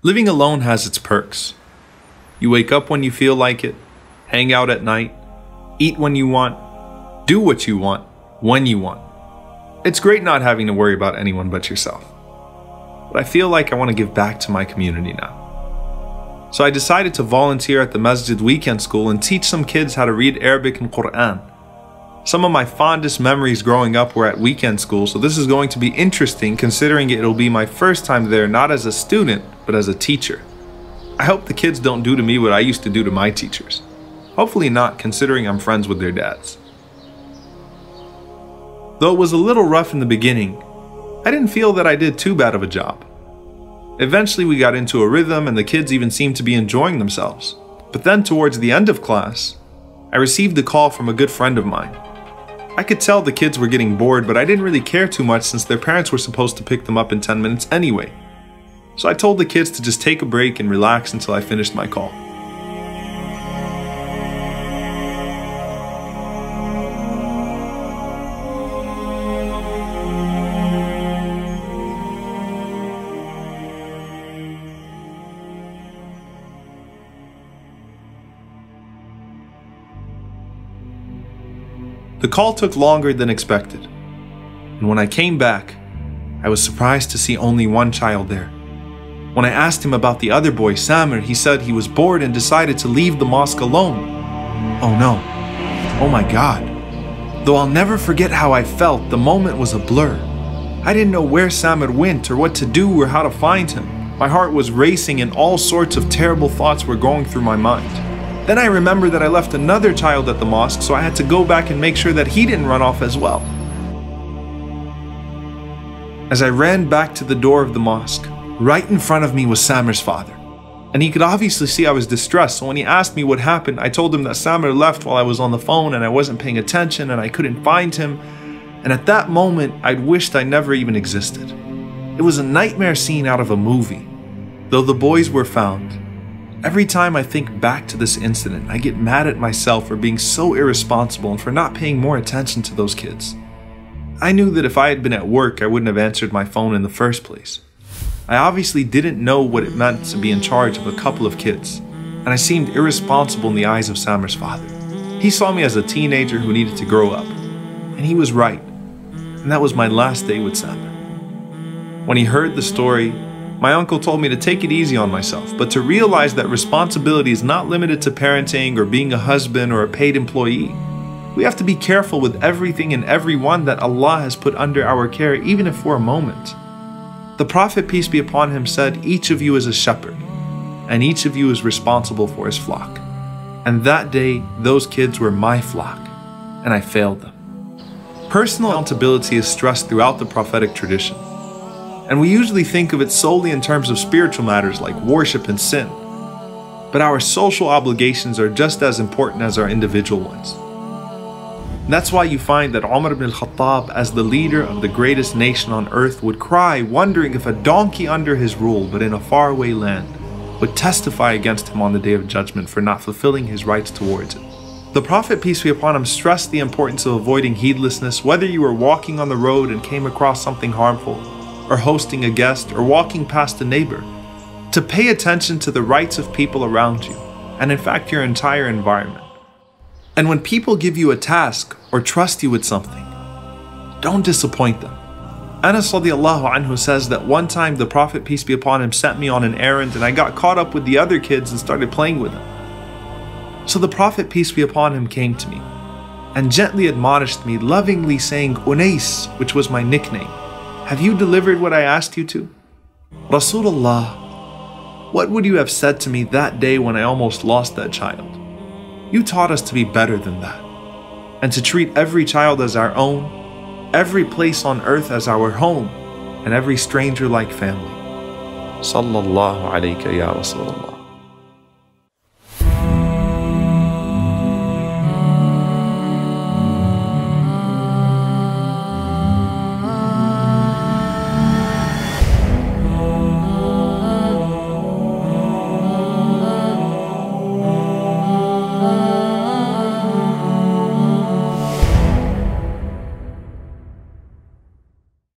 Living alone has its perks. You wake up when you feel like it, hang out at night, eat when you want, do what you want, when you want. It's great not having to worry about anyone but yourself. But I feel like I want to give back to my community now. So I decided to volunteer at the Masjid Weekend School and teach some kids how to read Arabic and Quran. Some of my fondest memories growing up were at weekend school, so this is going to be interesting considering it'll be my first time there not as a student, but as a teacher. I hope the kids don't do to me what I used to do to my teachers. Hopefully not, considering I'm friends with their dads. Though it was a little rough in the beginning, I didn't feel that I did too bad of a job. Eventually we got into a rhythm and the kids even seemed to be enjoying themselves. But then towards the end of class, I received a call from a good friend of mine. I could tell the kids were getting bored, but I didn't really care too much since their parents were supposed to pick them up in 10 minutes anyway. So I told the kids to just take a break and relax until I finished my call. The call took longer than expected, and when I came back, I was surprised to see only one child there. When I asked him about the other boy, Samir, he said he was bored and decided to leave the mosque alone. Oh no. Oh my God. Though I'll never forget how I felt, the moment was a blur. I didn't know where Samir went or what to do or how to find him. My heart was racing and all sorts of terrible thoughts were going through my mind. Then I remembered that I left another child at the mosque, so I had to go back and make sure that he didn't run off as well. As I ran back to the door of the mosque, right in front of me was Samir's father. And he could obviously see I was distressed, so when he asked me what happened, I told him that Samir left while I was on the phone and I wasn't paying attention and I couldn't find him. And at that moment, I'd wished I never even existed. It was a nightmare scene out of a movie. Though the boys were found, every time I think back to this incident, I get mad at myself for being so irresponsible and for not paying more attention to those kids. I knew that if I had been at work, I wouldn't have answered my phone in the first place. I obviously didn't know what it meant to be in charge of a couple of kids, and I seemed irresponsible in the eyes of Samir's father. He saw me as a teenager who needed to grow up, and he was right, and that was my last day with Samir. When he heard the story, my uncle told me to take it easy on myself, but to realize that responsibility is not limited to parenting or being a husband or a paid employee. We have to be careful with everything and everyone that Allah has put under our care, even if for a moment. The Prophet, peace be upon him, said, "Each of you is a shepherd, and each of you is responsible for his flock." And that day, those kids were my flock, and I failed them. Personal accountability is stressed throughout the prophetic tradition. And we usually think of it solely in terms of spiritual matters like worship and sin. But our social obligations are just as important as our individual ones. And that's why you find that Omar ibn al-Khattab, as the leader of the greatest nation on earth, would cry, wondering if a donkey under his rule, but in a faraway land, would testify against him on the Day of Judgment for not fulfilling his rights towards it. The Prophet, peace be upon him, stressed the importance of avoiding heedlessness, whether you were walking on the road and came across something harmful, or hosting a guest, or walking past a neighbor, to pay attention to the rights of people around you, and in fact your entire environment. And when people give you a task or trust you with something, don't disappoint them. Anas radiallahu anhu says that one time the Prophet, peace be upon him, sent me on an errand and I got caught up with the other kids and started playing with them. So the Prophet, peace be upon him, came to me and gently admonished me, lovingly saying, "Unais," which was my nickname, "have you delivered what I asked you to?" Rasulullah, what would you have said to me that day when I almost lost that child? You taught us to be better than that, and to treat every child as our own, every place on earth as our home, and every stranger like family. Sallallahu alayka ya Rasulullah.